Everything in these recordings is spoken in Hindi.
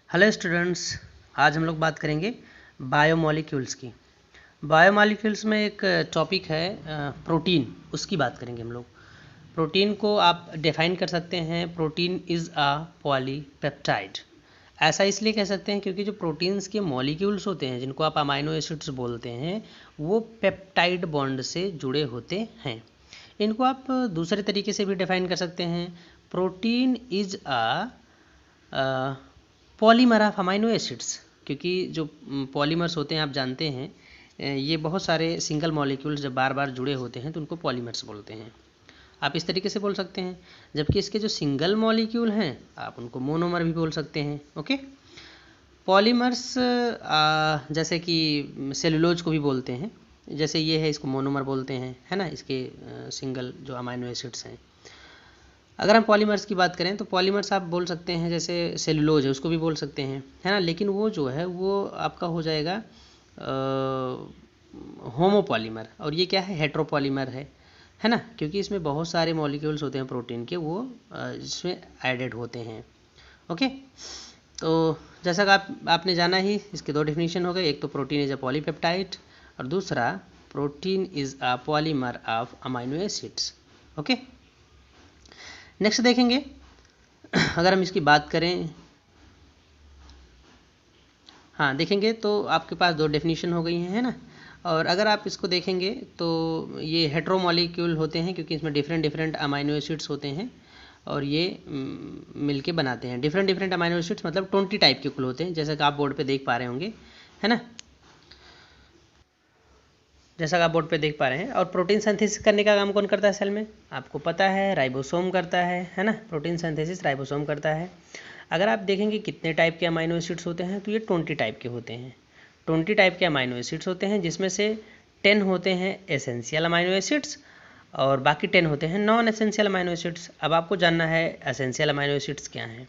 हेलो स्टूडेंट्स, आज हम लोग बात करेंगे बायोमॉलिक्यूल्स की। बायोमॉलिक्यूल्स में एक टॉपिक है प्रोटीन, उसकी बात करेंगे हम लोग। प्रोटीन को आप डिफाइन कर सकते हैं, प्रोटीन इज़ अ पॉलीपेप्टाइड। ऐसा इसलिए कह सकते हैं क्योंकि जो प्रोटीन्स के मॉलिक्यूल्स होते हैं, जिनको आप अमाइनो एसिड्स बोलते हैं, वो पेप्टाइड बॉन्ड से जुड़े होते हैं। इनको आप दूसरे तरीके से भी डिफाइन कर सकते हैं। Protein is a polymer of amino acids, क्योंकि जो पॉलीमर्स होते हैं आप जानते हैं ये बहुत सारे सिंगल मॉलिक्यूल्स जब बार बार जुड़े होते हैं तो उनको पॉलीमर्स बोलते हैं। आप इस तरीके से बोल सकते हैं। जबकि इसके जो सिंगल मॉलिक्यूल हैं आप उनको मोनोमर भी बोल सकते हैं। ओके, पॉलीमर्स जैसे कि सेलुलोज को भी बोलते हैं, जैसे ये है इसको मोनोमर बोलते हैं, है ना, इसके सिंगल जो अमाइनो एसिड्स हैं। अगर हम पॉलीमर्स की बात करें तो पॉलीमर्स आप बोल सकते हैं, जैसे सेलुलोज है उसको भी बोल सकते हैं, है ना, लेकिन वो जो है वो आपका हो जाएगा होमोपॉलीमर, और ये क्या है, हेट्रोपॉलीमर है ना, क्योंकि इसमें बहुत सारे मॉलिक्यूल्स होते हैं प्रोटीन के, वो इसमें एडेड होते हैं। ओके, तो जैसा कि आपने जाना ही, इसके दो डेफिनेशन हो गए, एक तो प्रोटीन इज अ पॉलीपेप्टाइड और दूसरा protein is a polymer of amino acids. Okay, next देखेंगे। अगर हम इसकी बात करें, हाँ देखेंगे तो आपके पास दो डेफिनेशन हो गई हैं, है ना। और अगर आप इसको देखेंगे तो ये हेट्रोमॉलिक्यूल होते हैं क्योंकि इसमें डिफरेंट डिफरेंट अमाइनो एसिड्स होते हैं और ये मिलके बनाते हैं डिफरेंट डिफरेंट अमाइनो एसिड्स, मतलब 20 टाइप के कुल होते हैं, जैसा कि आप बोर्ड पे देख पा रहे होंगे, है ना, जैसा कि आप बोर्ड पे देख पा रहे हैं। और प्रोटीन सिंथेसिस करने का काम कौन करता है सेल में, आपको पता है, राइबोसोम करता है ना। प्रोटीन सिंथेसिस राइबोसोम करता है। अगर आप देखेंगे कितने टाइप के अमाइनो एसिड्स होते हैं तो ये 20 टाइप के होते हैं। 20 टाइप के अमाइनो एसिड्स होते हैं, जिसमें से 10 होते हैं एसेंशियल अमाइनो एसिड्स और बाकी 10 होते हैं नॉन एसेंशियल अमाइनो एसिड्स। अब आपको जानना है एसेंशियल अमाइनो एसिड्स क्या हैं।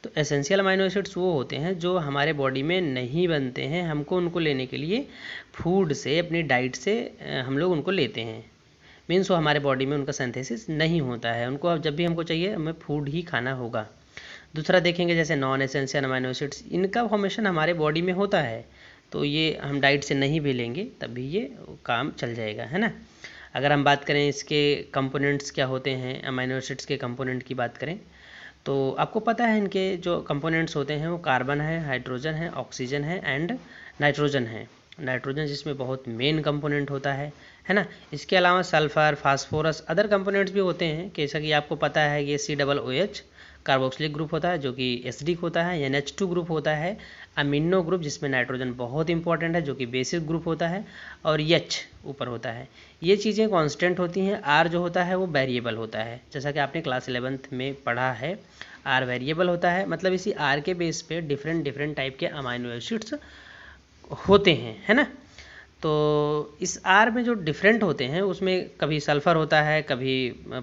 तो एसेंशियल अमाइनो एसिड्स वो होते हैं जो हमारे बॉडी में नहीं बनते हैं, हमको उनको लेने के लिए फूड से, अपनी डाइट से हम लोग उनको लेते हैं। मीन्स वो हमारे बॉडी में उनका सिंथेसिस नहीं होता है, उनको जब भी हमको चाहिए हमें फूड ही खाना होगा। दूसरा देखेंगे जैसे नॉन एसेंशियल अमाइनो एसिड्स, इनका फॉर्मेशन हमारे बॉडी में होता है, तो ये हम डाइट से नहीं भी लेंगे तब भी ये काम चल जाएगा, है ना। अगर हम बात करें इसके कंपोनेंट्स क्या होते हैं, अमाइनो एसिड्स के कंपोनेंट की बात करें तो आपको पता है इनके जो कंपोनेंट्स होते हैं वो कार्बन है, हाइड्रोजन है, ऑक्सीजन है एंड नाइट्रोजन है। नाइट्रोजन जिसमें बहुत मेन कंपोनेंट होता है ना। इसके अलावा सल्फर, फास्फोरस, अदर कंपोनेंट्स भी होते हैं, जैसा कि आपको पता है ये COOH कार्बोक्सिलिक ग्रुप होता है जो कि एसिडिक होता है, NH2 ग्रुप होता है, अमीनो ग्रुप जिसमें नाइट्रोजन बहुत इंपॉर्टेंट है जो कि बेसिक ग्रुप होता है, और H ऊपर होता है। ये चीज़ें कांस्टेंट होती हैं, R जो होता है वो वेरिएबल होता है, जैसा कि आपने क्लास 11th में पढ़ा है, R वेरिएबल होता है, मतलब इसी R के बेस पे डिफरेंट डिफरेंट टाइप के अमाइनो एसिड्स होते हैं, है ना। तो इस आर में जो डिफरेंट होते हैं उसमें कभी सल्फ़र होता है, कभी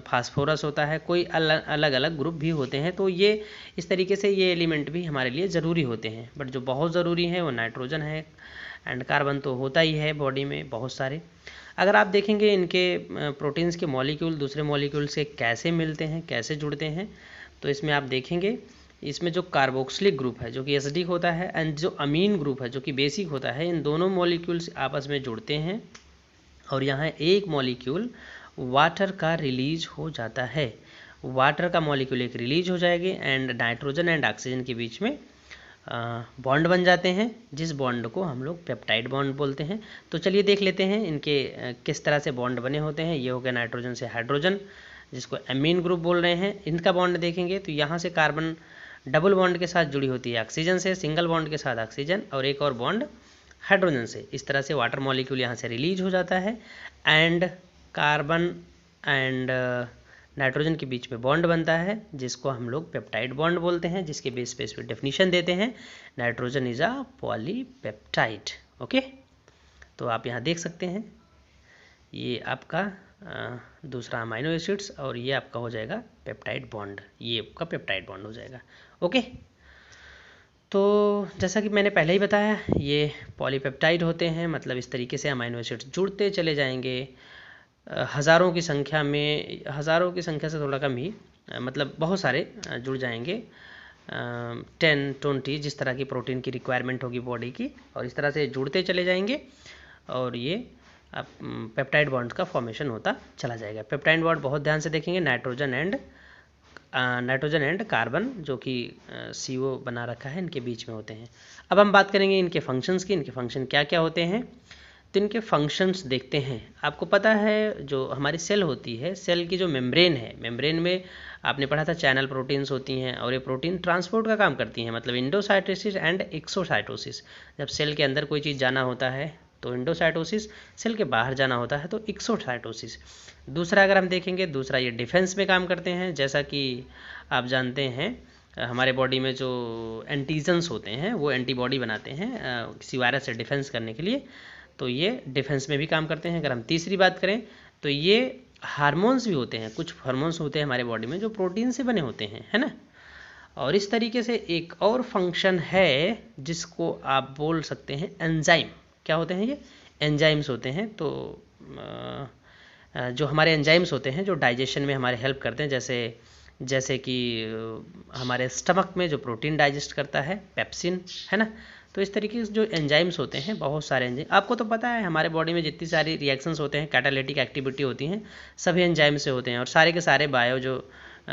फास्फोरस होता है, कोई अलग अलग ग्रुप भी होते हैं। तो ये इस तरीके से ये एलिमेंट भी हमारे लिए ज़रूरी होते हैं, बट जो बहुत ज़रूरी है वो नाइट्रोजन है एंड कार्बन तो होता ही है बॉडी में बहुत सारे। अगर आप देखेंगे इनके प्रोटीन्स के मॉलिक्यूल दूसरे मॉलिक्यूल से कैसे मिलते हैं, कैसे जुड़ते हैं, तो इसमें आप देखेंगे इसमें जो कार्बोक्सिलिक ग्रुप है जो कि एसिडिक होता है एंड जो अमीन ग्रुप है जो कि बेसिक होता है, इन दोनों मॉलिक्यूल्स आपस में जुड़ते हैं और यहाँ एक मॉलिक्यूल वाटर का रिलीज हो जाता है। वाटर का मॉलिक्यूल एक रिलीज हो जाएगी एंड नाइट्रोजन एंड ऑक्सीजन के बीच में बॉन्ड बन जाते हैं, जिस बॉन्ड को हम लोग पेप्टाइड बॉन्ड बोलते हैं। तो चलिए देख लेते हैं इनके किस तरह से बॉन्ड बने होते हैं। ये हो गया नाइट्रोजन से हाइड्रोजन जिसको एमीन ग्रुप बोल रहे हैं। इनका बॉन्ड देखेंगे तो यहाँ से कार्बन डबल बॉन्ड के साथ जुड़ी होती है ऑक्सीजन से, सिंगल बॉन्ड के साथ ऑक्सीजन और एक और बॉन्ड हाइड्रोजन से। इस तरह से वाटर मॉलिक्यूल यहाँ से रिलीज हो जाता है एंड कार्बन एंड नाइट्रोजन के बीच में बॉन्ड बनता है जिसको हम लोग पेप्टाइड बॉन्ड बोलते हैं, जिसके बेस पे इस पर डेफिनीशन देते हैं nitrogen is a polypeptide. Okay, तो आप यहाँ देख सकते हैं ये आपका दूसरा अमाइनो एसिड्स और ये आपका हो जाएगा पेप्टाइड बॉन्ड, ये आपका पेप्टाइड बॉन्ड हो जाएगा। ओके, तो जैसा कि मैंने पहले ही बताया ये पॉलीपेप्टाइड होते हैं, मतलब इस तरीके से अमाइनो एसिड्स जुड़ते चले जाएंगे हज़ारों की संख्या में, हज़ारों की संख्या से थोड़ा कम ही, मतलब बहुत सारे जुड़ जाएंगे 10-20 जिस तरह की प्रोटीन की रिक्वायरमेंट होगी बॉडी की, और इस तरह से जुड़ते चले जाएंगे और ये पेप्टाइड बॉन्ड्स का फॉर्मेशन होता चला जाएगा। पेप्टाइड बॉन्ड बहुत ध्यान से देखेंगे, नाइट्रोजन एंड कार्बन जो कि CO बना रखा है, इनके बीच में होते हैं। अब हम बात करेंगे इनके फंक्शंस की, इनके फंक्शन क्या क्या होते हैं। तो इनके फंक्शंस देखते हैं। आपको पता है जो हमारी सेल होती है, सेल की जो मेम्ब्रेन है, मेम्ब्रेन में आपने पढ़ा था चैनल प्रोटीन्स होती हैं और ये प्रोटीन ट्रांसपोर्ट का काम करती हैं, मतलब इंडोसाइटोसिस एंड एक्सोसाइटोसिस। जब सेल के अंदर कोई चीज़ जाना होता है तो इंडोसाइटोसिस, सेल के बाहर जाना होता है तो एक्सोसाइटोसिस। दूसरा अगर हम देखेंगे, दूसरा ये डिफेंस में काम करते हैं। जैसा कि आप जानते हैं हमारे बॉडी में जो एंटीजन्स होते हैं वो एंटीबॉडी बनाते हैं किसी वायरस से डिफेंस करने के लिए, तो ये डिफेंस में भी काम करते हैं। अगर हम तीसरी बात करें तो ये हार्मोन्स भी होते हैं, कुछ हार्मोन्स होते हैं हमारे बॉडी में जो प्रोटीन से बने होते हैं, है ना। और इस तरीके से एक और फंक्शन है जिसको आप बोल सकते हैं एंजाइम। क्या होते हैं ये? एंजाइम्स होते हैं। तो जो हमारे एंजाइम्स होते हैं जो डाइजेशन में हमारे हेल्प करते हैं, जैसे कि हमारे स्टमक में जो प्रोटीन डाइजेस्ट करता है पेप्सिन, है ना। तो इस तरीके से जो एंजाइम्स होते हैं, बहुत सारे एंजाइम, आपको तो पता है हमारे बॉडी में जितनी सारी रिएक्शंस होते हैं, कैटालिटिक एक्टिविटी होती हैं, सभी एंजाइम से होते हैं। और सारे के सारे बायो जो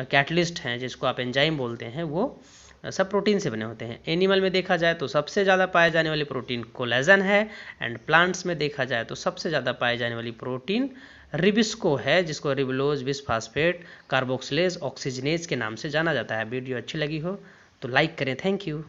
कैटलिस्ट हैं जिसको आप एंजाइम बोलते हैं वो सब प्रोटीन से बने होते हैं। एनिमल में देखा जाए तो सबसे ज़्यादा पाए जाने वाली प्रोटीन कोलेजन है, एंड प्लांट्स में देखा जाए तो सबसे ज़्यादा पाए जाने वाली प्रोटीन रिबिस्को है, जिसको रिबुलोज बिसफास्फेट कार्बोक्सिलेज ऑक्सीजनेज के नाम से जाना जाता है। वीडियो अच्छी लगी हो तो लाइक करें। Thank you.